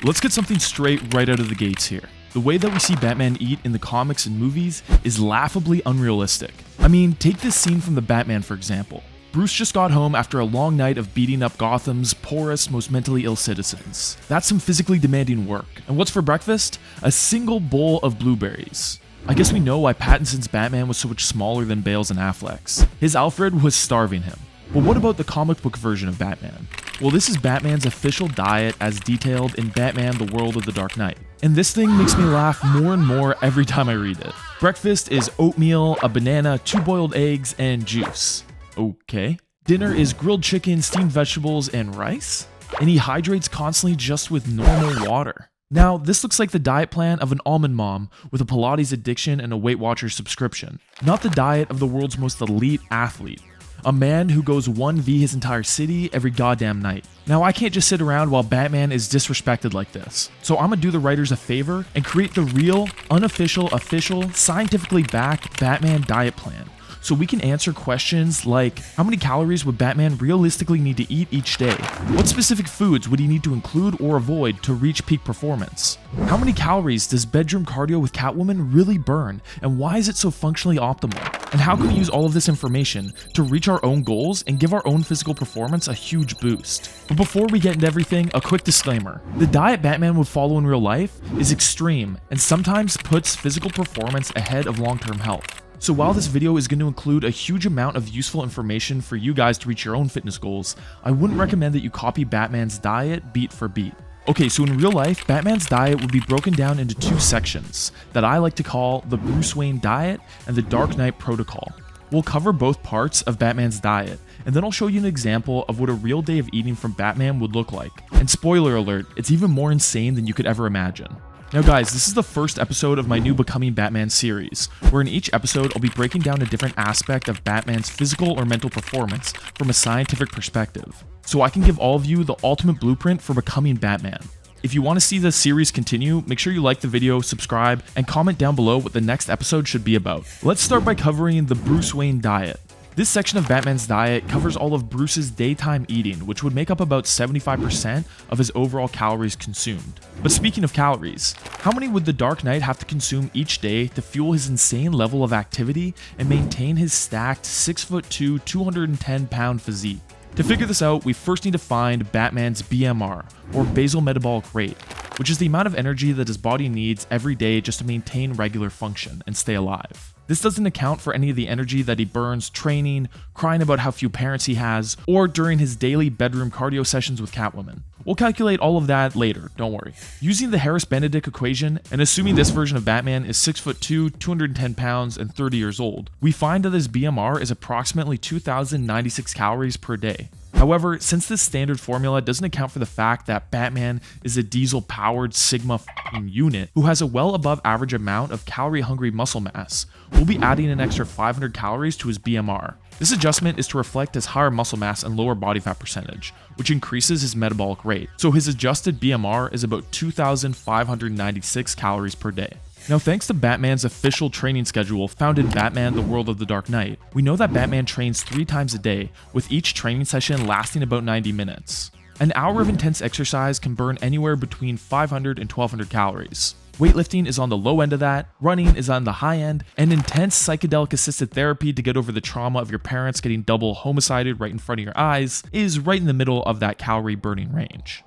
Let's get something straight right out of the gates here. The way that we see Batman eat in the comics and movies is laughably unrealistic. I mean, take this scene from the Batman for example. Bruce just got home after a long night of beating up Gotham's poorest, most mentally ill citizens. That's some physically demanding work. And what's for breakfast? A single bowl of blueberries. I guess we know why Pattinson's Batman was so much smaller than Bale's and Affleck's. His Alfred was starving him. But what about the comic book version of Batman? Well, this is Batman's official diet as detailed in Batman: The World of the Dark Knight. And this thing makes me laugh more and more every time I read it. Breakfast is oatmeal, a banana, 2 boiled eggs, and juice. Okay. Dinner is grilled chicken, steamed vegetables, and rice? And he hydrates constantly just with normal water. Now, this looks like the diet plan of an almond mom with a Pilates addiction and a Weight Watchers subscription, not the diet of the world's most elite athlete. A man who goes 1v his entire city every goddamn night. Now, I can't just sit around while Batman is disrespected like this. So I'm gonna do the writers a favor and create the real, unofficial, official, scientifically backed Batman diet plan. So we can answer questions like, how many calories would Batman realistically need to eat each day? What specific foods would he need to include or avoid to reach peak performance? How many calories does bedroom cardio with Catwoman really burn, and why is it so functionally optimal? And how can we use all of this information to reach our own goals and give our own physical performance a huge boost? But before we get into everything, a quick disclaimer. The diet Batman would follow in real life is extreme and sometimes puts physical performance ahead of long-term health. So while this video is going to include a huge amount of useful information for you guys to reach your own fitness goals, I wouldn't recommend that you copy Batman's diet beat for beat. Okay, so in real life, Batman's diet would be broken down into 2 sections that I like to call the Bruce Wayne diet and the Dark Knight protocol. We'll cover both parts of Batman's diet, and then I'll show you an example of what a real day of eating from Batman would look like. And spoiler alert, it's even more insane than you could ever imagine. Now guys, this is the first episode of my new Becoming Batman series, where in each episode I'll be breaking down a different aspect of Batman's physical or mental performance from a scientific perspective, so I can give all of you the ultimate blueprint for becoming Batman. If you want to see the series continue, make sure you like the video, subscribe, and comment down below what the next episode should be about. Let's start by covering the Bruce Wayne diet. This section of Batman's diet covers all of Bruce's daytime eating, which would make up about 75% of his overall calories consumed. But speaking of calories, how many would the Dark Knight have to consume each day to fuel his insane level of activity and maintain his stacked 6'2", 210-pound physique? To figure this out, we first need to find Batman's BMR, or basal metabolic rate, which is the amount of energy that his body needs every day just to maintain regular function and stay alive. This doesn't account for any of the energy that he burns training, crying about how few parents he has, or during his daily bedroom cardio sessions with Catwoman. We'll calculate all of that later, don't worry. Using the Harris-Benedict equation, and assuming this version of Batman is 6'2", 210 pounds, and 30 years old, we find that his BMR is approximately 2,096 calories per day. However, since this standard formula doesn't account for the fact that Batman is a diesel-powered Sigma unit who has a well above average amount of calorie-hungry muscle mass, we'll be adding an extra 500 calories to his BMR. This adjustment is to reflect his higher muscle mass and lower body fat percentage, which increases his metabolic rate. So his adjusted BMR is about 2,596 calories per day. Now, thanks to Batman's official training schedule found in Batman: The World of the Dark Knight, we know that Batman trains 3 times a day, with each training session lasting about 90 minutes. An hour of intense exercise can burn anywhere between 500 and 1,200 calories. Weightlifting is on the low end of that, running is on the high end, and intense psychedelic-assisted therapy to get over the trauma of your parents getting double homicided right in front of your eyes is right in the middle of that calorie-burning range.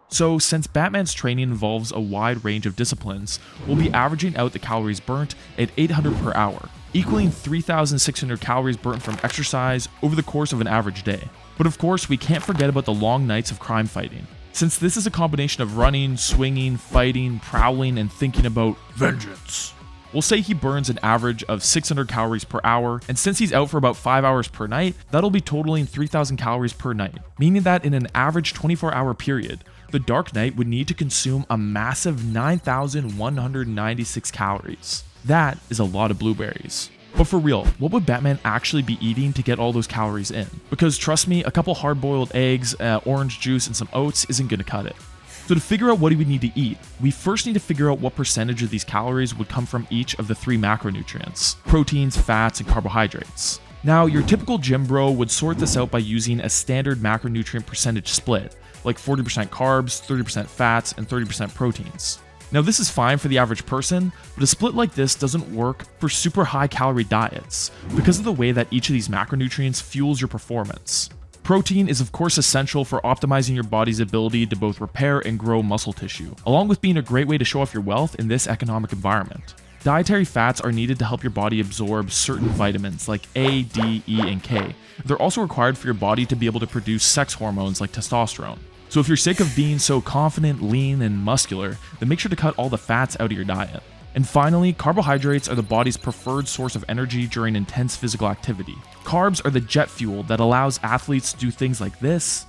So, since Batman's training involves a wide range of disciplines, we'll be averaging out the calories burnt at 800 per hour, equaling 3,600 calories burnt from exercise over the course of an average day. But of course, we can't forget about the long nights of crime fighting. Since this is a combination of running, swinging, fighting, prowling, and thinking about vengeance, we'll say he burns an average of 600 calories per hour, and since he's out for about 5 hours per night, that'll be totaling 3,000 calories per night, meaning that in an average 24-hour period, the Dark Knight would need to consume a massive 9,196 calories. That is a lot of blueberries. But for real, what would Batman actually be eating to get all those calories in? Because trust me, a couple hard-boiled eggs, orange juice, and some oats isn't gonna cut it. So to figure out what he would need to eat, we first need to figure out what percentage of these calories would come from each of the 3 macronutrients: proteins, fats, and carbohydrates. Now, your typical gym bro would sort this out by using a standard macronutrient percentage split, like 40% carbs, 30% fats, and 30% proteins. Now this is fine for the average person, but a split like this doesn't work for super high calorie diets because of the way that each of these macronutrients fuels your performance. Protein is of course essential for optimizing your body's ability to both repair and grow muscle tissue, along with being a great way to show off your wealth in this economic environment. Dietary fats are needed to help your body absorb certain vitamins like A, D, E, and K. They're also required for your body to be able to produce sex hormones like testosterone. So if you're sick of being so confident, lean, and muscular, then make sure to cut all the fats out of your diet. And finally, carbohydrates are the body's preferred source of energy during intense physical activity. Carbs are the jet fuel that allows athletes to do things like this,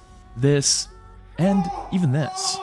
and even this.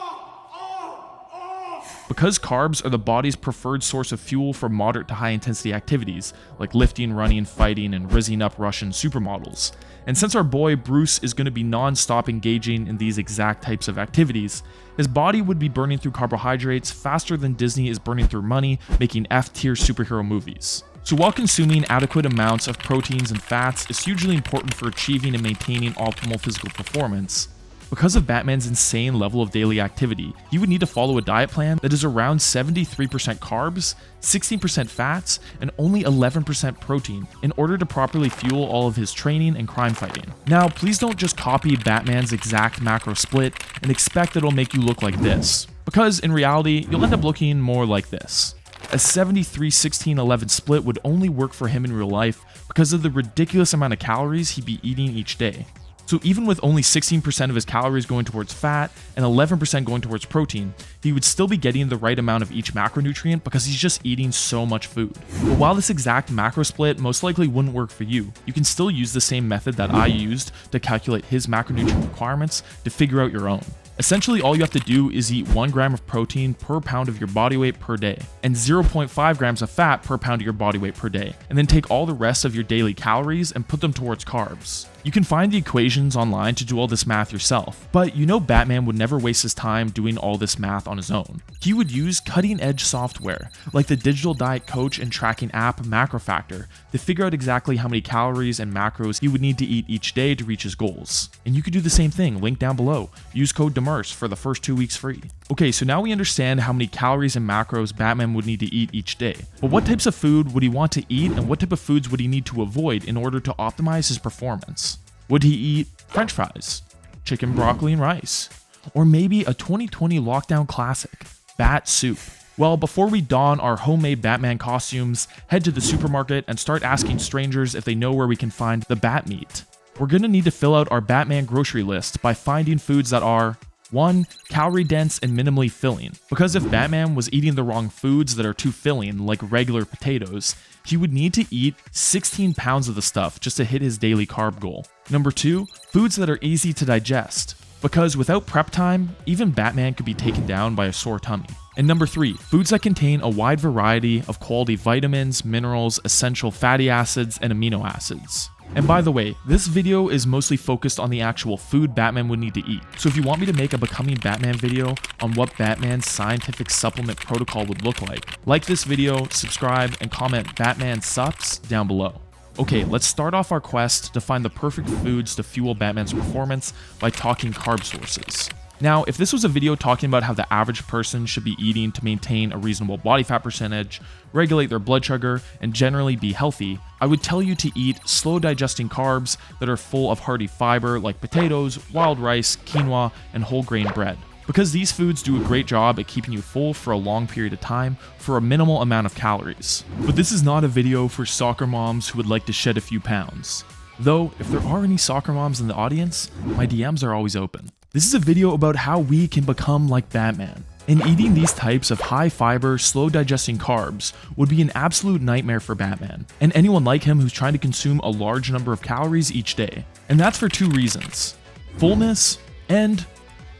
Because carbs are the body's preferred source of fuel for moderate to high intensity activities, like lifting, running, fighting, and rizzing up Russian supermodels. And since our boy Bruce is going to be non-stop engaging in these exact types of activities, his body would be burning through carbohydrates faster than Disney is burning through money making F-tier superhero movies. So while consuming adequate amounts of proteins and fats is hugely important for achieving and maintaining optimal physical performance, because of Batman's insane level of daily activity, he would need to follow a diet plan that is around 73% carbs, 16% fats, and only 11% protein in order to properly fuel all of his training and crime fighting. Now, please don't just copy Batman's exact macro split and expect that it'll make you look like this, because in reality, you'll end up looking more like this. A 73-16-11 split would only work for him in real life because of the ridiculous amount of calories he'd be eating each day. So even with only 16% of his calories going towards fat and 11% going towards protein, he would still be getting the right amount of each macronutrient because he's just eating so much food. But while this exact macro split most likely wouldn't work for you, you can still use the same method that I used to calculate his macronutrient requirements to figure out your own. Essentially, all you have to do is eat 1 gram of protein per pound of your body weight per day, and 0.5 grams of fat per pound of your body weight per day, and then take all the rest of your daily calories and put them towards carbs. You can find the equations online to do all this math yourself, but you know Batman would never waste his time doing all this math on his own. He would use cutting-edge software, like the digital diet coach and tracking app MacroFactor, to figure out exactly how many calories and macros he would need to eat each day to reach his goals. And you could do the same thing, link down below. Use code DEMERS for the first 2 weeks free. Okay, so now we understand how many calories and macros Batman would need to eat each day. But what types of food would he want to eat, and what type of foods would he need to avoid in order to optimize his performance? Would he eat French fries, chicken, broccoli, and rice? Or maybe a 2020 lockdown classic, bat soup? Well, before we don our homemade Batman costumes, head to the supermarket and start asking strangers if they know where we can find the bat meat. We're gonna need to fill out our Batman grocery list by finding foods that are 1. Calorie dense and minimally filling. Because if Batman was eating the wrong foods that are too filling, like regular potatoes, he would need to eat 16 pounds of the stuff just to hit his daily carb goal. Number 2. Foods that are easy to digest. Because without prep time, even Batman could be taken down by a sore tummy. And number 3, foods that contain a wide variety of quality vitamins, minerals, essential fatty acids, and amino acids. And by the way, this video is mostly focused on the actual food Batman would need to eat. So if you want me to make a Becoming Batman video on what Batman's scientific supplement protocol would look like this video, subscribe, and comment Batman sups down below. Okay, let's start off our quest to find the perfect foods to fuel Batman's performance by talking carb sources. Now, if this was a video talking about how the average person should be eating to maintain a reasonable body fat percentage, regulate their blood sugar, and generally be healthy, I would tell you to eat slow digesting carbs that are full of hearty fiber like potatoes, wild rice, quinoa, and whole grain bread. Because these foods do a great job at keeping you full for a long period of time for a minimal amount of calories. But this is not a video for soccer moms who would like to shed a few pounds. Though, if there are any soccer moms in the audience, my DMs are always open. This is a video about how we can become like Batman. And eating these types of high fiber, slow digesting carbs would be an absolute nightmare for Batman, and anyone like him who's trying to consume a large number of calories each day. And that's for 2 reasons: fullness and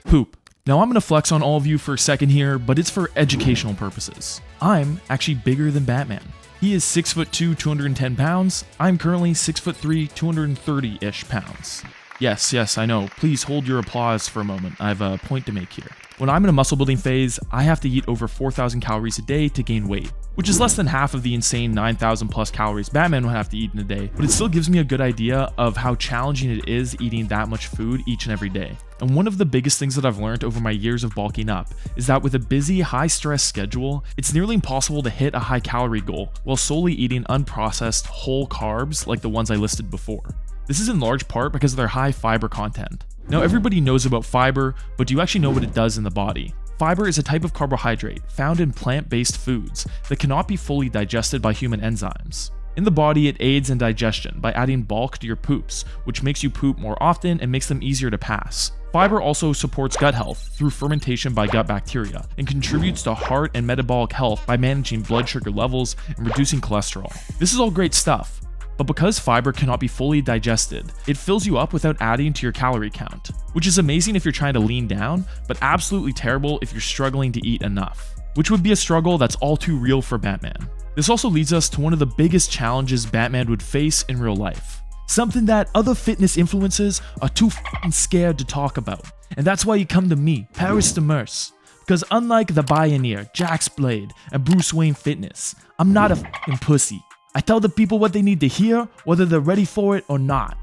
poop. Now I'm gonna flex on all of you for a second here, but it's for educational purposes. I'm actually bigger than Batman. He is 6'2", 210 pounds. I'm currently 6'3", 230-ish pounds. Yes, I know. Please hold your applause for a moment. I have a point to make here. When I'm in a muscle building phase, I have to eat over 4,000 calories a day to gain weight. which is less than half of the insane 9,000 plus calories Batman would have to eat in a day, but it still gives me a good idea of how challenging it is eating that much food each and every day. And one of the biggest things that I've learned over my years of bulking up is that with a busy, high-stress schedule, it's nearly impossible to hit a high-calorie goal while solely eating unprocessed whole carbs like the ones I listed before. This is in large part because of their high fiber content. Now, everybody knows about fiber, but do you actually know what it does in the body? Fiber is a type of carbohydrate found in plant-based foods that cannot be fully digested by human enzymes. In the body, it aids in digestion by adding bulk to your poops, which makes you poop more often and makes them easier to pass. Fiber also supports gut health through fermentation by gut bacteria and contributes to heart and metabolic health by managing blood sugar levels and reducing cholesterol. This is all great stuff, but because fiber cannot be fully digested, it fills you up without adding to your calorie count, which is amazing if you're trying to lean down, but absolutely terrible if you're struggling to eat enough, which would be a struggle that's all too real for Batman. This also leads us to one of the biggest challenges Batman would face in real life. Something that other fitness influencers are too f***ing scared to talk about. And that's why you come to me, Paris Demers. Because unlike the Pioneer, Jax Blade, and Bruce Wayne Fitness, I'm not a f***ing pussy. I tell the people what they need to hear, whether they're ready for it or not.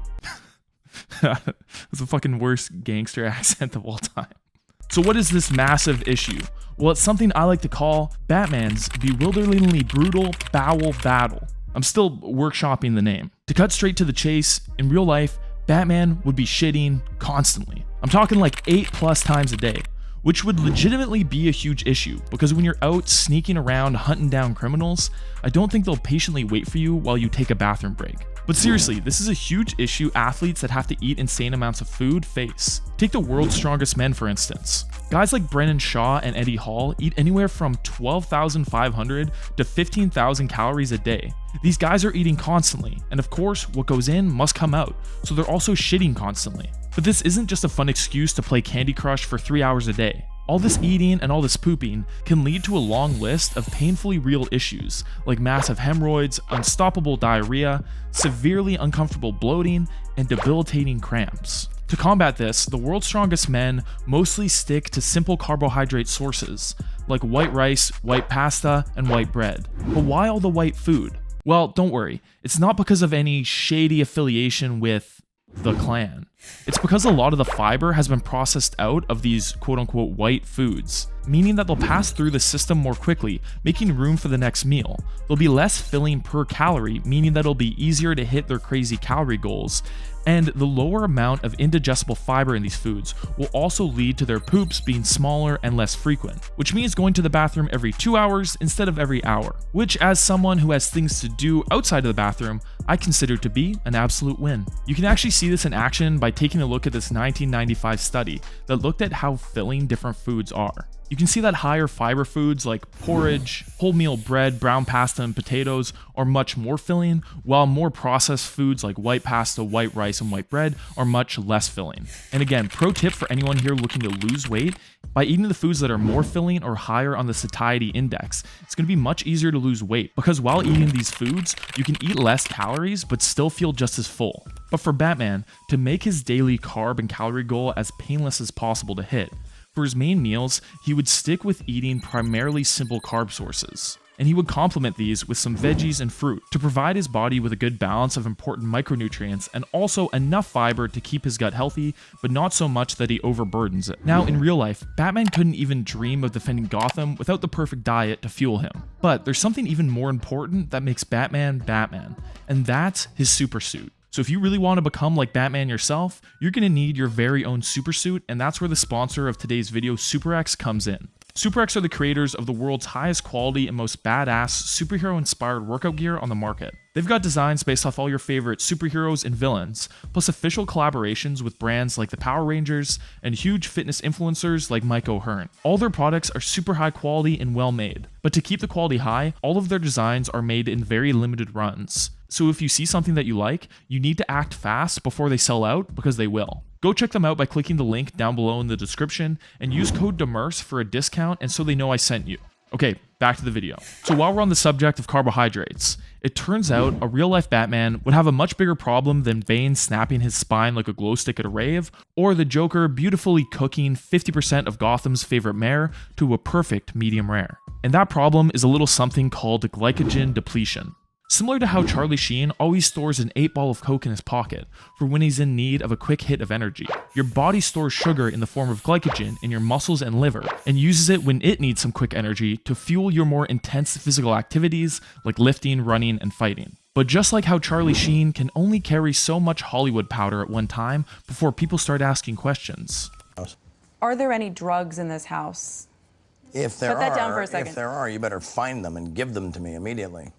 That's the fucking worst gangster accent of all time. So what is this massive issue? Well, it's something I like to call Batman's bewilderingly brutal Bowel Battle. I'm still workshopping the name. To cut straight to the chase, in real life, Batman would be shitting constantly. I'm talking like 8+ times a day, which would legitimately be a huge issue because when you're out sneaking around hunting down criminals, I don't think they'll patiently wait for you while you take a bathroom break. But seriously, this is a huge issue athletes that have to eat insane amounts of food face. Take the world's strongest men for instance. Guys like Brennan Shaw and Eddie Hall eat anywhere from 12,500 to 15,000 calories a day. These guys are eating constantly, and of course, what goes in must come out, so they're also shitting constantly. But this isn't just a fun excuse to play Candy Crush for 3 hours a day. All this eating and all this pooping can lead to a long list of painfully real issues like massive hemorrhoids, unstoppable diarrhea, severely uncomfortable bloating, and debilitating cramps. To combat this, the world's strongest men mostly stick to simple carbohydrate sources like white rice, white pasta, and white bread. But why all the white food? Well, don't worry, it's not because of any shady affiliation with the Klan. It's because a lot of the fiber has been processed out of these quote-unquote white foods, meaning that they'll pass through the system more quickly, making room for the next meal. They'll be less filling per calorie, meaning that it'll be easier to hit their crazy calorie goals, and the lower amount of indigestible fiber in these foods will also lead to their poops being smaller and less frequent, which means going to the bathroom every 2 hours instead of every hour, which as someone who has things to do outside of the bathroom, I consider to be an absolute win. You can actually see this in action by taking a look at this 1995 study that looked at how filling different foods are. You can see that higher fiber foods like porridge, wholemeal bread, brown pasta, and potatoes are much more filling, while more processed foods like white pasta, white rice, and white bread are much less filling. And again, pro tip for anyone here looking to lose weight, by eating the foods that are more filling or higher on the satiety index, it's going to be much easier to lose weight because while eating these foods, you can eat less calories but still feel just as full. But for Batman, to make his daily carb and calorie goal as painless as possible to hit, for his main meals, he would stick with eating primarily simple carb sources, and he would complement these with some veggies and fruit to provide his body with a good balance of important micronutrients and also enough fiber to keep his gut healthy, but not so much that he overburdens it. Now, in real life, Batman couldn't even dream of defending Gotham without the perfect diet to fuel him. But there's something even more important that makes Batman Batman, and that's his supersuit. So if you really want to become like Batman yourself, you're going to need your very own supersuit, and that's where the sponsor of today's video, SuperX, comes in. SuperX are the creators of the world's highest quality and most badass superhero-inspired workout gear on the market. They've got designs based off all your favorite superheroes and villains, plus official collaborations with brands like the Power Rangers and huge fitness influencers like Mike O'Hearn. All their products are super high quality and well made, but to keep the quality high, all of their designs are made in very limited runs. So if you see something that you like, you need to act fast before they sell out, because they will. Go check them out by clicking the link down below in the description and use code DEMERS for a discount and so they know I sent you. Okay, back to the video. So while we're on the subject of carbohydrates, it turns out a real-life Batman would have a much bigger problem than Bane snapping his spine like a glow stick at a rave, or the Joker beautifully cooking 50% of Gotham's favorite mayor to a perfect medium rare. And that problem is a little something called glycogen depletion. Similar to how Charlie Sheen always stores an 8-ball of Coke in his pocket for when he's in need of a quick hit of energy, your body stores sugar in the form of glycogen in your muscles and liver and uses it when it needs some quick energy to fuel your more intense physical activities like lifting, running, and fighting. But just like how Charlie Sheen can only carry so much Hollywood powder at one time before people start asking questions. Are there any drugs in this house? If there Put that down for a second. If there are, you better find them and give them to me immediately.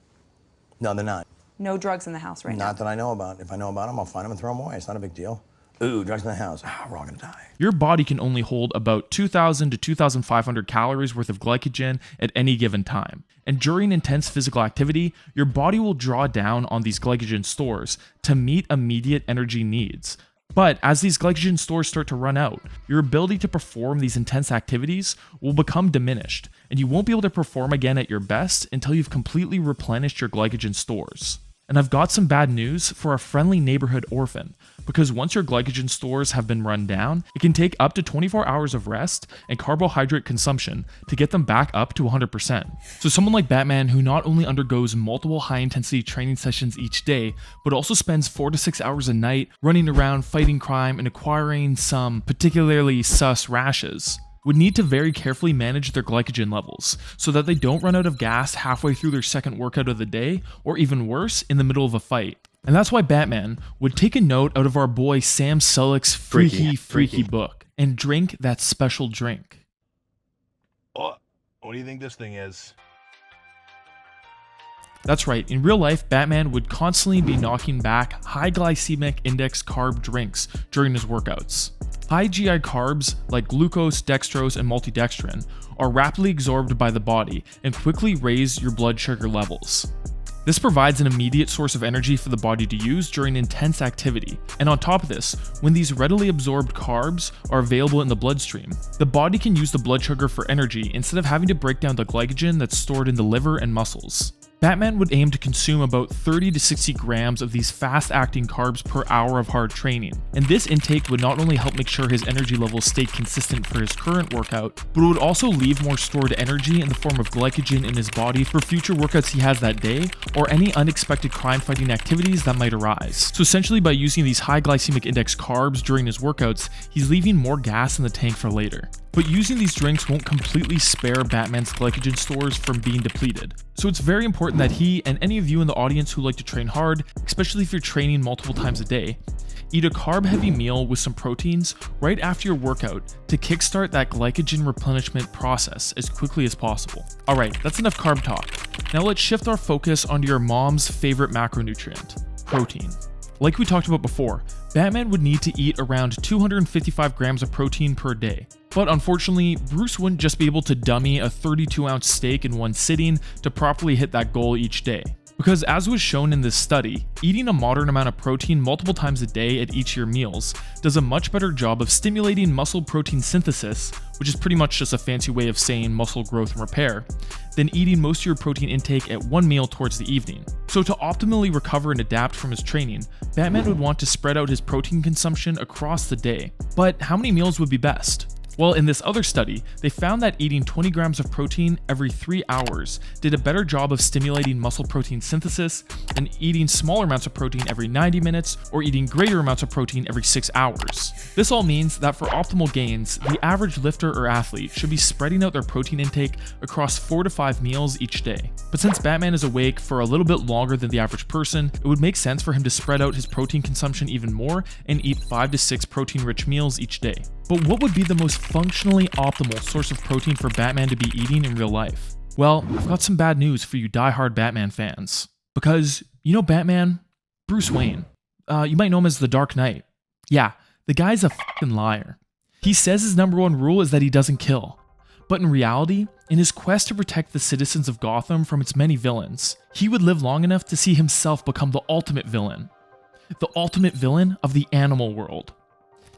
No, they're not. No drugs in the house right now? Not that I know about. If I know about them, I'll find them and throw them away. It's not a big deal. Ooh, drugs in the house. We're all gonna die. Your body can only hold about 2,000 to 2,500 calories worth of glycogen at any given time. And during intense physical activity, your body will draw down on these glycogen stores to meet immediate energy needs. But as these glycogen stores start to run out, your ability to perform these intense activities will become diminished, and you won't be able to perform again at your best until you've completely replenished your glycogen stores. And I've got some bad news for a friendly neighborhood orphan, because once your glycogen stores have been run down, it can take up to 24 hours of rest and carbohydrate consumption to get them back up to 100%. So someone like Batman, who not only undergoes multiple high-intensity training sessions each day, but also spends 4 to 6 hours a night running around fighting crime and acquiring some particularly sus rashes, would need to very carefully manage their glycogen levels so that they don't run out of gas halfway through their second workout of the day, or even worse, in the middle of a fight. And that's why Batman would take a note out of our boy Sam Sulek's freaky book and drink that special drink. What do you think this thing is? That's right, in real life, Batman would constantly be knocking back high glycemic index carb drinks during his workouts. High GI carbs like glucose, dextrose, and maltodextrin are rapidly absorbed by the body and quickly raise your blood sugar levels. This provides an immediate source of energy for the body to use during intense activity. And on top of this, when these readily absorbed carbs are available in the bloodstream, the body can use the blood sugar for energy instead of having to break down the glycogen that's stored in the liver and muscles. Batman would aim to consume about 30 to 60 grams of these fast-acting carbs per hour of hard training, and this intake would not only help make sure his energy levels stay consistent for his current workout, but it would also leave more stored energy in the form of glycogen in his body for future workouts he has that day, or any unexpected crime-fighting activities that might arise. So essentially, by using these high glycemic index carbs during his workouts, he's leaving more gas in the tank for later. But using these drinks won't completely spare Batman's glycogen stores from being depleted. So it's very important that he, and any of you in the audience who like to train hard, especially if you're training multiple times a day, eat a carb-heavy meal with some proteins right after your workout to kickstart that glycogen replenishment process as quickly as possible. Alright, that's enough carb talk. Now let's shift our focus onto your mom's favorite macronutrient, protein. Like we talked about before, Batman would need to eat around 255 grams of protein per day. But unfortunately, Bruce wouldn't just be able to dummy a 32-ounce steak in one sitting to properly hit that goal each day. Because as was shown in this study, eating a moderate amount of protein multiple times a day at each of your meals does a much better job of stimulating muscle protein synthesis, which is pretty much just a fancy way of saying muscle growth and repair, than eating most of your protein intake at one meal towards the evening. So to optimally recover and adapt from his training, Batman would want to spread out his protein consumption across the day. But how many meals would be best? Well, in this other study, they found that eating 20 grams of protein every 3 hours did a better job of stimulating muscle protein synthesis than eating smaller amounts of protein every 90 minutes or eating greater amounts of protein every 6 hours. This all means that for optimal gains, the average lifter or athlete should be spreading out their protein intake across 4 to 5 meals each day. But since Batman is awake for a little bit longer than the average person, it would make sense for him to spread out his protein consumption even more and eat 5 to 6 protein-rich meals each day. But what would be the most functionally optimal source of protein for Batman to be eating in real life? Well, I've got some bad news for you die-hard Batman fans. Because, you know Batman? Bruce Wayne. You might know him as the Dark Knight. Yeah, the guy's a fucking liar. He says his number one rule is that he doesn't kill. But in reality, in his quest to protect the citizens of Gotham from its many villains, he would live long enough to see himself become the ultimate villain. The ultimate villain of the animal world.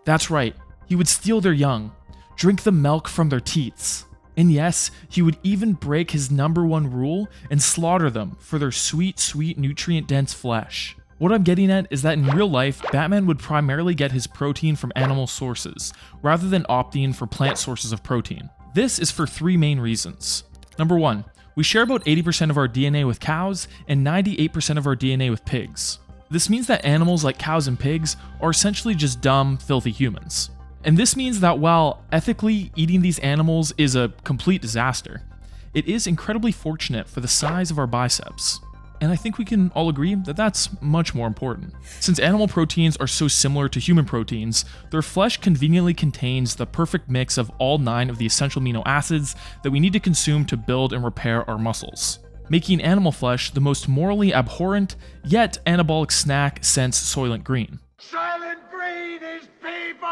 That's right. He would steal their young, drink the milk from their teats, And yes, he would even break his #1 rule and slaughter them for their sweet, sweet nutrient-dense flesh. What I'm getting at is that in real life, Batman would primarily get his protein from animal sources, rather than opting for plant sources of protein. This is for 3 main reasons. Number 1, we share about 80% of our DNA with cows and 98% of our DNA with pigs. This means that animals like cows and pigs are essentially just dumb, filthy humans. And this means that while ethically eating these animals is a complete disaster, it is incredibly fortunate for the size of our biceps. And I think we can all agree that that's much more important. Since animal proteins are so similar to human proteins, their flesh conveniently contains the perfect mix of all 9 of the essential amino acids that we need to consume to build and repair our muscles, making animal flesh the most morally abhorrent, yet anabolic snack since Soylent Green. Silent Green is people!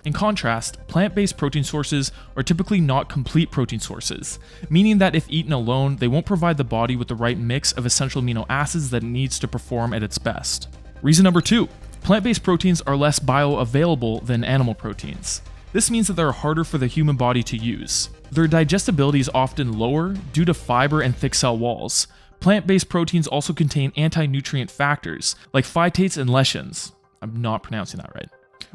In contrast, plant-based protein sources are typically not complete protein sources, meaning that if eaten alone, they won't provide the body with the right mix of essential amino acids that it needs to perform at its best. Reason number 2, plant-based proteins are less bioavailable than animal proteins. This means that they're harder for the human body to use. Their digestibility is often lower due to fiber and thick cell walls. Plant-based proteins also contain anti-nutrient factors like phytates and lectins. I'm not pronouncing that right,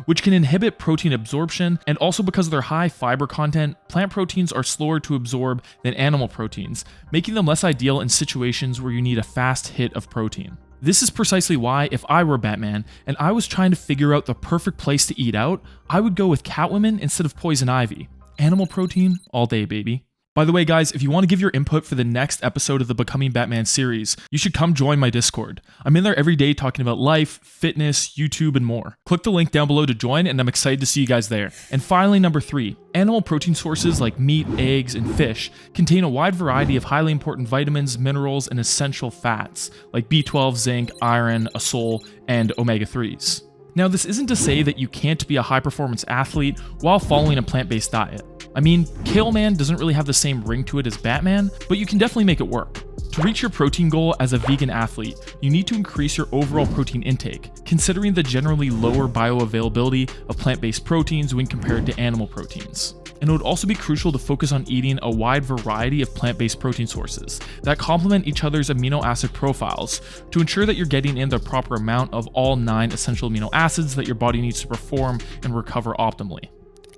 which can inhibit protein absorption, and also because of their high fiber content, plant proteins are slower to absorb than animal proteins, making them less ideal in situations where you need a fast hit of protein. This is precisely why, if I were Batman and I was trying to figure out the perfect place to eat out, I would go with Catwoman instead of Poison Ivy. Animal protein all day, baby. By the way, guys, if you want to give your input for the next episode of the Becoming Batman series, you should come join my Discord. I'm in there every day talking about life, fitness, YouTube, and more. Click the link down below to join, and I'm excited to see you guys there. And finally, number 3, animal protein sources like meat, eggs, and fish contain a wide variety of highly important vitamins, minerals, and essential fats like B12, zinc, iron, asol, and omega-3s. Now, this isn't to say that you can't be a high-performance athlete while following a plant-based diet. I mean, Kale Man doesn't really have the same ring to it as Batman, but you can definitely make it work. To reach your protein goal as a vegan athlete, you need to increase your overall protein intake, considering the generally lower bioavailability of plant-based proteins when compared to animal proteins. And it would also be crucial to focus on eating a wide variety of plant-based protein sources that complement each other's amino acid profiles to ensure that you're getting in the proper amount of all 9 essential amino acids that your body needs to perform and recover optimally.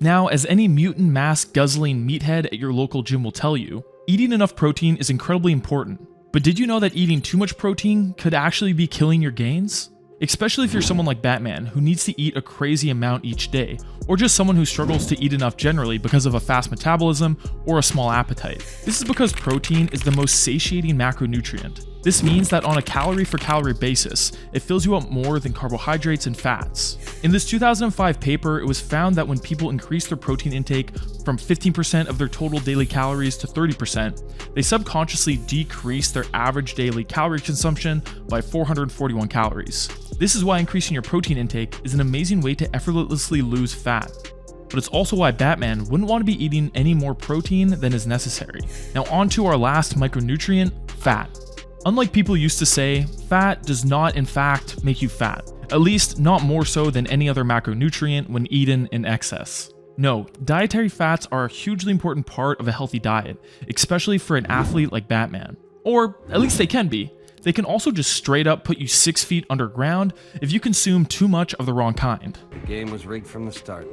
Now, as any mutant mass guzzling meathead at your local gym will tell you, eating enough protein is incredibly important. But did you know that eating too much protein could actually be killing your gains? Especially if you're someone like Batman who needs to eat a crazy amount each day, or just someone who struggles to eat enough generally because of a fast metabolism or a small appetite. This is because protein is the most satiating macronutrient. This means that on a calorie for calorie basis, it fills you up more than carbohydrates and fats. In this 2005 paper, it was found that when people increased their protein intake from 15% of their total daily calories to 30%, they subconsciously decreased their average daily calorie consumption by 441 calories. This is why increasing your protein intake is an amazing way to effortlessly lose fat. But it's also why Batman wouldn't want to be eating any more protein than is necessary. Now on to our last micronutrient, fat. Unlike people used to say, fat does not in fact make you fat, at least not more so than any other macronutrient when eaten in excess. No, dietary fats are a hugely important part of a healthy diet, especially for an athlete like Batman. Or at least they can be. They can also just straight up put you 6 feet underground if you consume too much of the wrong kind. The game was rigged from the start.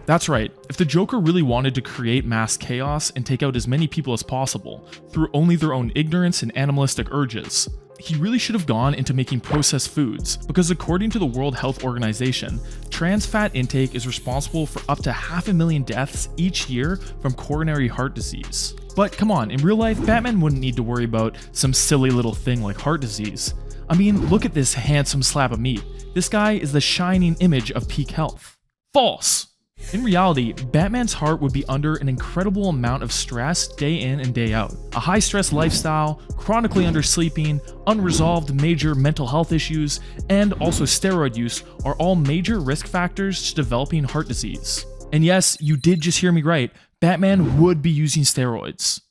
That's right, if the Joker really wanted to create mass chaos and take out as many people as possible through only their own ignorance and animalistic urges, he really should have gone into making processed foods, because according to the World Health Organization, trans fat intake is responsible for up to 500,000 deaths each year from coronary heart disease. But come on, in real life, Batman wouldn't need to worry about some silly little thing like heart disease. I mean, look at this handsome slab of meat. This guy is the shining image of peak health. False! In reality, Batman's heart would be under an incredible amount of stress day in and day out. A high-stress lifestyle, chronically undersleeping, unresolved major mental health issues, and also steroid use are all major risk factors to developing heart disease. And yes, you did just hear me right, Batman would be using steroids.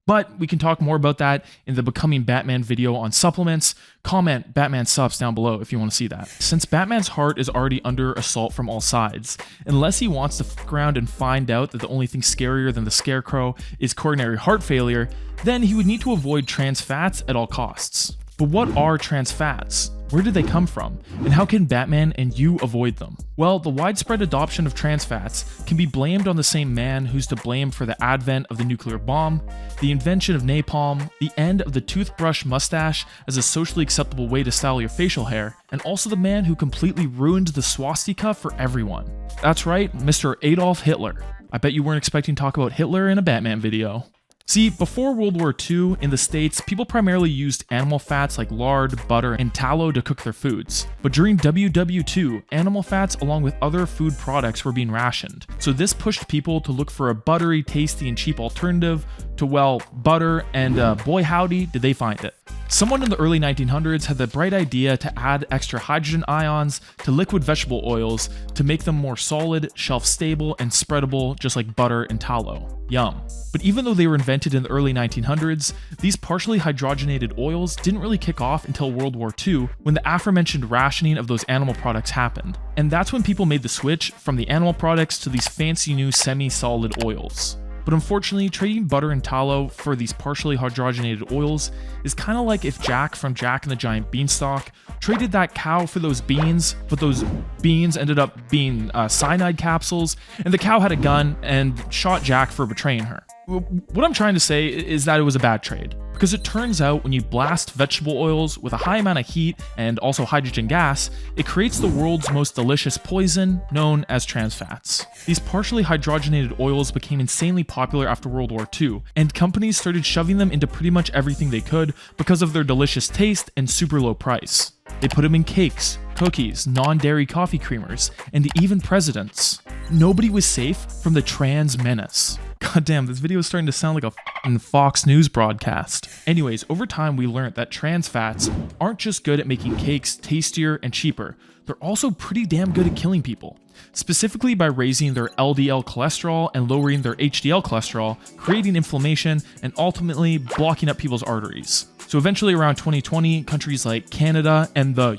But we can talk more about that in the Becoming Batman video on supplements. Comment Batman subs down below if you want to see that. Since Batman's heart is already under assault from all sides, unless he wants to fuck around and find out that the only thing scarier than the Scarecrow is coronary heart failure, then he would need to avoid trans fats at all costs. But what are trans fats? Where did they come from? And how can Batman and you avoid them? Well, the widespread adoption of trans fats can be blamed on the same man who's to blame for the advent of the nuclear bomb, the invention of napalm, the end of the toothbrush mustache as a socially acceptable way to style your facial hair, and also the man who completely ruined the swastika for everyone. That's right, Mr. Adolf Hitler. I bet you weren't expecting to talk about Hitler in a Batman video. See, before World War II, in the States, people primarily used animal fats like lard, butter, and tallow to cook their foods. But during WW2, animal fats along with other food products were being rationed. So this pushed people to look for a buttery, tasty, and cheap alternative to, well, butter, and boy howdy, did they find it. Someone in the early 1900s had the bright idea to add extra hydrogen ions to liquid vegetable oils to make them more solid, shelf-stable, and spreadable, just like butter and tallow. Yum. But even though they were invented in the early 1900s, these partially hydrogenated oils didn't really kick off until World War II, when the aforementioned rationing of those animal products happened. And that's when people made the switch from the animal products to these fancy new semi-solid oils. But unfortunately, trading butter and tallow for these partially hydrogenated oils is kind of like if Jack from Jack and the Giant Beanstalk traded that cow for those beans, but those beans ended up being cyanide capsules, and the cow had a gun and shot Jack for betraying her. What I'm trying to say is that it was a bad trade, because it turns out when you blast vegetable oils with a high amount of heat and also hydrogen gas, it creates the world's most delicious poison known as trans fats. These partially hydrogenated oils became insanely popular after World War II, and companies started shoving them into pretty much everything they could because of their delicious taste and super low price. They put them in cakes, cookies, non-dairy coffee creamers, and even presidents. Nobody was safe from the trans menace. God damn, this video is starting to sound like a f***ing Fox News broadcast. Anyways, over time we learned that trans fats aren't just good at making cakes tastier and cheaper, they're also pretty damn good at killing people. Specifically by raising their LDL cholesterol and lowering their HDL cholesterol, creating inflammation, and ultimately blocking up people's arteries. So eventually around 2020, countries like Canada and the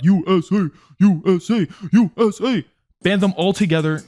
USA banned them altogether.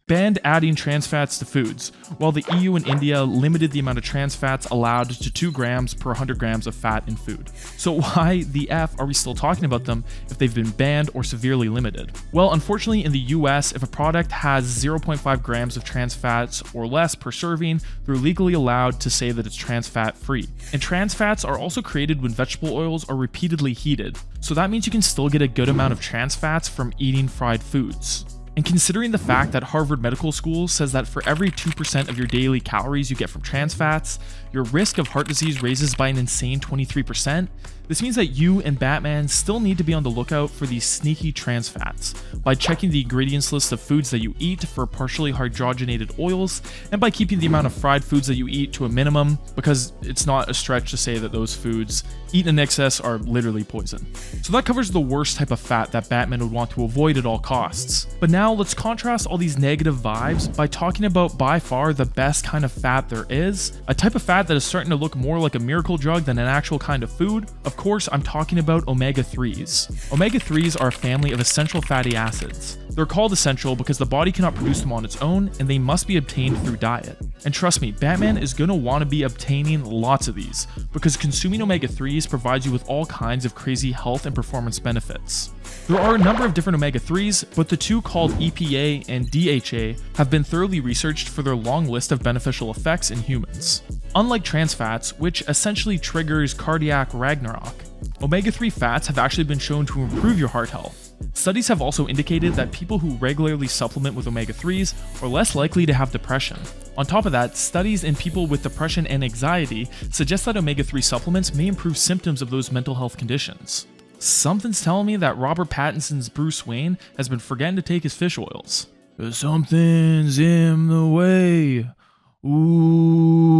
Banned adding trans fats to foods, while the EU and India limited the amount of trans fats allowed to 2 grams per 100 grams of fat in food. So why the F are we still talking about them if they've been banned or severely limited? Well, unfortunately in the US, if a product has 0.5 grams of trans fats or less per serving, they're legally allowed to say that it's trans fat free. And trans fats are also created when vegetable oils are repeatedly heated, so that means you can still get a good amount of trans fats from eating fried foods. And considering the fact that Harvard Medical School says that for every 2% of your daily calories you get from trans fats, your risk of heart disease raises by an insane 23%, this means that you and Batman still need to be on the lookout for these sneaky trans fats by checking the ingredients list of foods that you eat for partially hydrogenated oils, and by keeping the amount of fried foods that you eat to a minimum, because it's not a stretch to say that those foods eaten in excess are literally poison. So that covers the worst type of fat that Batman would want to avoid at all costs. But now let's contrast all these negative vibes by talking about by far the best kind of fat there is, a type of fat that is starting to look more like a miracle drug than an actual kind of food. Of course, I'm talking about omega-3s. Omega-3s are a family of essential fatty acids. They're called essential because the body cannot produce them on its own, and they must be obtained through diet. And trust me, Batman is gonna want to be obtaining lots of these, because consuming omega-3s provides you with all kinds of crazy health and performance benefits. There are a number of different omega-3s, but the two called EPA and DHA have been thoroughly researched for their long list of beneficial effects in humans. Unlike trans fats, which essentially triggers cardiac Ragnarok, omega-3 fats have actually been shown to improve your heart health. Studies have also indicated that people who regularly supplement with omega-3s are less likely to have depression. On top of that, studies in people with depression and anxiety suggest that omega-3 supplements may improve symptoms of those mental health conditions. Something's telling me that Robert Pattinson's Bruce Wayne has been forgetting to take his fish oils. Something's in the way. Ooh.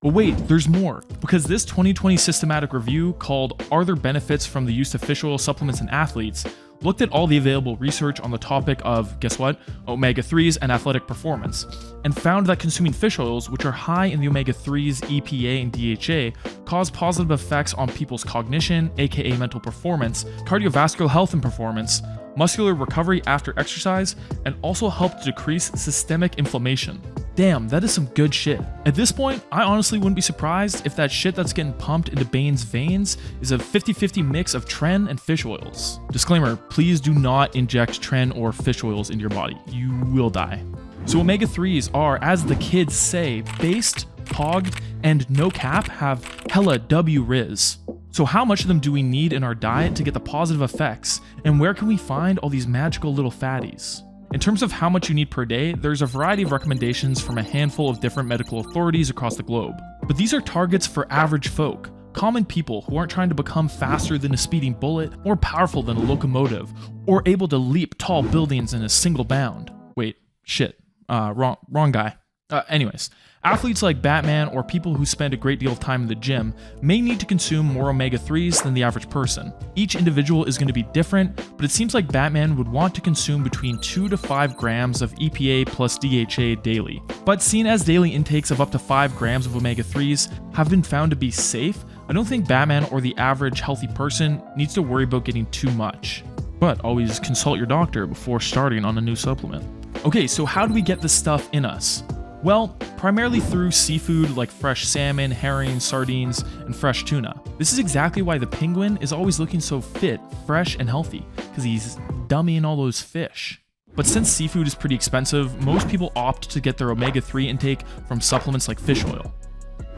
But wait, there's more, because this 2020 systematic review called "Are There Benefits from the Use of Fish Oil Supplements in Athletes?" looked at all the available research on the topic of, guess what, omega-3s and athletic performance, and found that consuming fish oils, which are high in the omega-3s, EPA, and DHA, cause positive effects on people's cognition, aka mental performance, cardiovascular health and performance, muscular recovery after exercise, and also help to decrease systemic inflammation. Damn, that is some good shit. At this point, I honestly wouldn't be surprised if that shit that's getting pumped into Bane's veins is a 50-50 mix of tren and fish oils. Disclaimer, please do not inject tren or fish oils into your body. You will die. So omega-3s are, as the kids say, based, pogged, and no cap have hella W riz. So how much of them do we need in our diet to get the positive effects, and where can we find all these magical little fatties? In terms of how much you need per day, there's a variety of recommendations from a handful of different medical authorities across the globe. But these are targets for average folk, common people who aren't trying to become faster than a speeding bullet, more powerful than a locomotive, or able to leap tall buildings in a single bound. Wait, shit, wrong guy. Anyways, athletes like Batman or people who spend a great deal of time in the gym may need to consume more omega-3s than the average person. Each individual is going to be different, but it seems like Batman would want to consume between 2 to 5 grams of EPA plus DHA daily. But seen as daily intakes of up to 5 grams of omega-3s have been found to be safe, I don't think Batman or the average healthy person needs to worry about getting too much. But always consult your doctor before starting on a new supplement. Okay, so how do we get this stuff in us? Well, primarily through seafood like fresh salmon, herring, sardines, and fresh tuna. This is exactly why the penguin is always looking so fit, fresh, and healthy, because he's dummying all those fish. But since seafood is pretty expensive, most people opt to get their omega-3 intake from supplements like fish oil.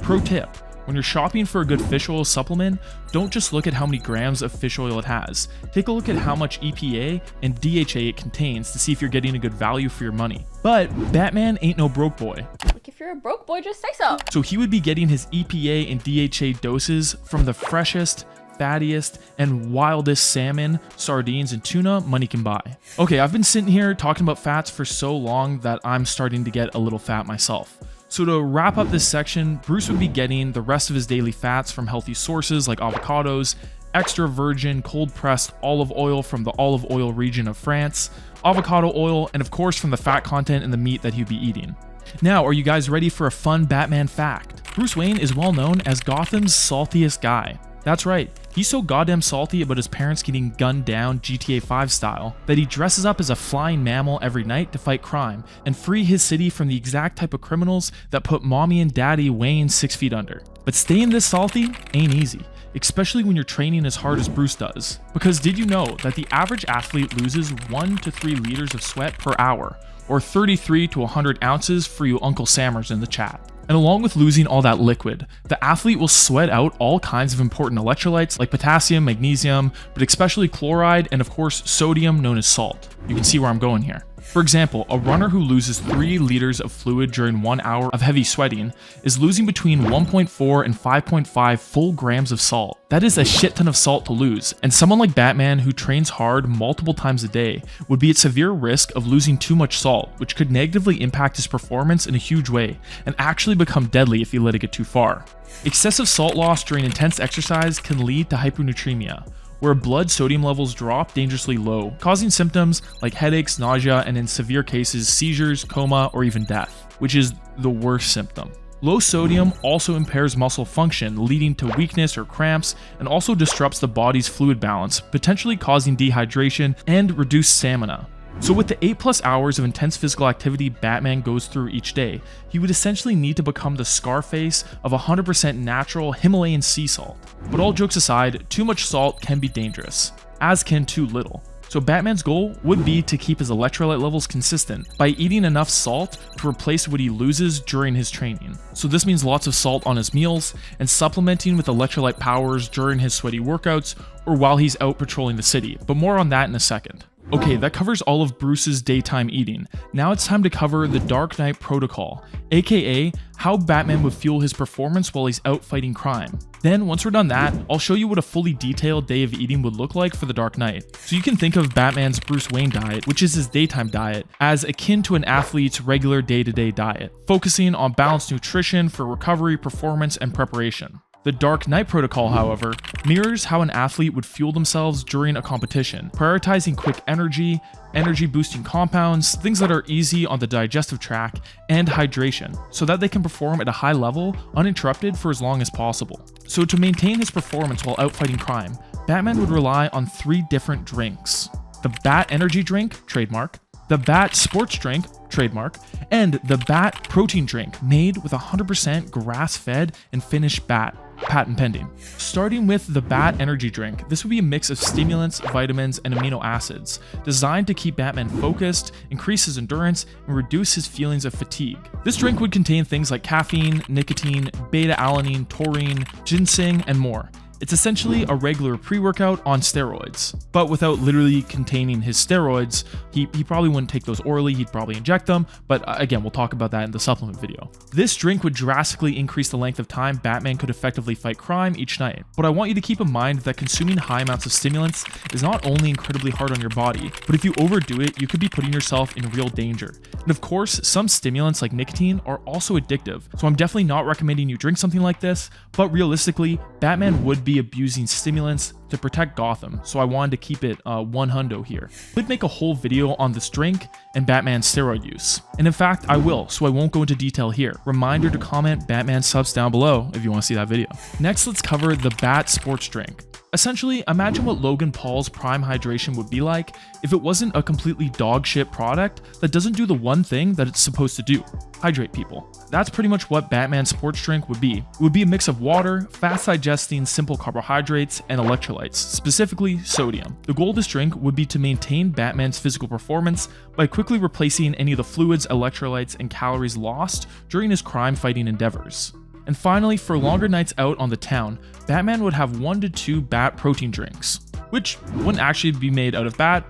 Pro tip: when you're shopping for a good fish oil supplement, don't just look at how many grams of fish oil it has. Take a look at how much EPA and DHA it contains to see if you're getting a good value for your money. But Batman ain't no broke boy. Like, if you're a broke boy, just say so. So he would be getting his EPA and DHA doses from the freshest, fattiest, and wildest salmon, sardines, and tuna money can buy. Okay, I've been sitting here talking about fats for so long that I'm starting to get a little fat myself. So to wrap up this section, Bruce would be getting the rest of his daily fats from healthy sources like avocados, extra virgin cold-pressed olive oil from the olive oil region of France, avocado oil, and of course from the fat content in the meat that he'd be eating. Now, are you guys ready for a fun Batman fact? Bruce Wayne is well known as Gotham's saltiest guy. That's right, he's so goddamn salty about his parents getting gunned down GTA 5 style that he dresses up as a flying mammal every night to fight crime and free his city from the exact type of criminals that put mommy and daddy Wayne 6 feet under. But staying this salty ain't easy, especially when you're training as hard as Bruce does. Because did you know that the average athlete loses 1 to 3 liters of sweat per hour, or 33 to 100 ounces for you Uncle Sammers in the chat? And along with losing all that liquid, the athlete will sweat out all kinds of important electrolytes like potassium, magnesium, but especially chloride, and of course sodium, known as salt. You can see where I'm going here. For example, a runner who loses 3 liters of fluid during 1 hour of heavy sweating is losing between 1.4 and 5.5 full grams of salt. That is a shit ton of salt to lose, and someone like Batman who trains hard multiple times a day would be at severe risk of losing too much salt, which could negatively impact his performance in a huge way, and actually become deadly if he let it get too far. Excessive salt loss during intense exercise can lead to hyponatremia, where blood sodium levels drop dangerously low, causing symptoms like headaches, nausea, and in severe cases, seizures, coma, or even death, which is the worst symptom. Low sodium also impairs muscle function, leading to weakness or cramps, and also disrupts the body's fluid balance, potentially causing dehydration and reduced stamina. So with the 8+ hours of intense physical activity Batman goes through each day, he would essentially need to become the Scarface of 100% natural Himalayan sea salt. But all jokes aside, too much salt can be dangerous, as can too little. So Batman's goal would be to keep his electrolyte levels consistent by eating enough salt to replace what he loses during his training. So this means lots of salt on his meals and supplementing with electrolyte powers during his sweaty workouts or while he's out patrolling the city, but more on that in a second. Okay, that covers all of Bruce's daytime eating. Now it's time to cover the Dark Knight Protocol, aka how Batman would fuel his performance while he's out fighting crime. Then, once we're done that, I'll show you what a fully detailed day of eating would look like for the Dark Knight. So you can think of Batman's Bruce Wayne diet, which is his daytime diet, as akin to an athlete's regular day-to-day diet, focusing on balanced nutrition for recovery, performance, and preparation. The Dark Knight Protocol, however, mirrors how an athlete would fuel themselves during a competition, prioritizing quick energy, energy-boosting compounds, things that are easy on the digestive tract, and hydration, so that they can perform at a high level, uninterrupted for as long as possible. So to maintain his performance while out fighting crime, Batman would rely on 3 different drinks. The Bat Energy Drink, trademark, the Bat Sports Drink, trademark, and the Bat Protein Drink, made with 100% grass-fed and finished bat, patent pending. Starting with the Bat Energy Drink, this would be a mix of stimulants, vitamins, and amino acids, designed to keep Batman focused, increase his endurance, and reduce his feelings of fatigue. This drink would contain things like caffeine, nicotine, beta-alanine, taurine, ginseng, and more. It's essentially a regular pre-workout on steroids, but without literally containing his steroids. He probably wouldn't take those orally, he'd probably inject them, but again, we'll talk about that in the supplement video. This drink would drastically increase the length of time Batman could effectively fight crime each night. But I want you to keep in mind that consuming high amounts of stimulants is not only incredibly hard on your body, but if you overdo it, you could be putting yourself in real danger. And of course, some stimulants like nicotine are also addictive, so I'm definitely not recommending you drink something like this, but realistically, Batman would be abusing stimulants to protect Gotham, so I wanted to keep it 100 here. I could make a whole video on this drink and Batman's steroid use, and in fact I will, so I won't go into detail here. Reminder to comment Batman subs down below if you want to see that video. Next, let's cover the Bat Sports Drink. Essentially, imagine what Logan Paul's Prime Hydration would be like if it wasn't a completely dog shit product that doesn't do the one thing that it's supposed to do: hydrate people. That's pretty much what Batman's sports drink would be. It would be a mix of water, fast digesting simple carbohydrates, and electrolytes, specifically sodium. The goal of this drink would be to maintain Batman's physical performance by quickly replacing any of the fluids, electrolytes, and calories lost during his crime fighting endeavors. And finally, for longer nights out on the town, Batman would have 1 to 2 Bat protein drinks, which wouldn't actually be made out of bat,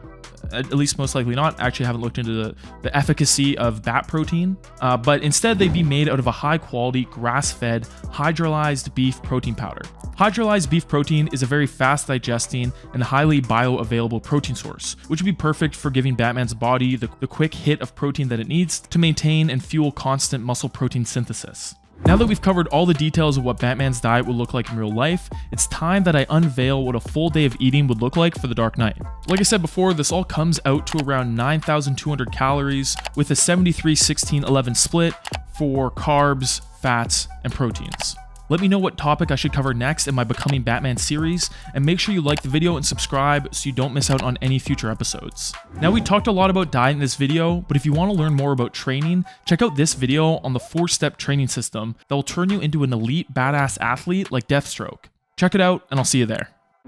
at least most likely not. Actually, I haven't looked into the efficacy of bat protein, but instead they'd be made out of a high quality grass-fed hydrolyzed beef protein powder. Hydrolyzed beef protein is a very fast digesting and highly bioavailable protein source, which would be perfect for giving Batman's body the quick hit of protein that it needs to maintain and fuel constant muscle protein synthesis. Now that we've covered all the details of what Batman's diet would look like in real life, it's time that I unveil what a full day of eating would look like for the Dark Knight. Like I said before, this all comes out to around 9,200 calories with a 73-16-11 split for carbs, fats, and proteins. Let me know what topic I should cover next in my Becoming Batman series, and make sure you like the video and subscribe so you don't miss out on any future episodes. Now, we talked a lot about diet in this video, but if you want to learn more about training, check out this video on the 4-step training system that will turn you into an elite badass athlete like Deathstroke. Check it out, and I'll see you there.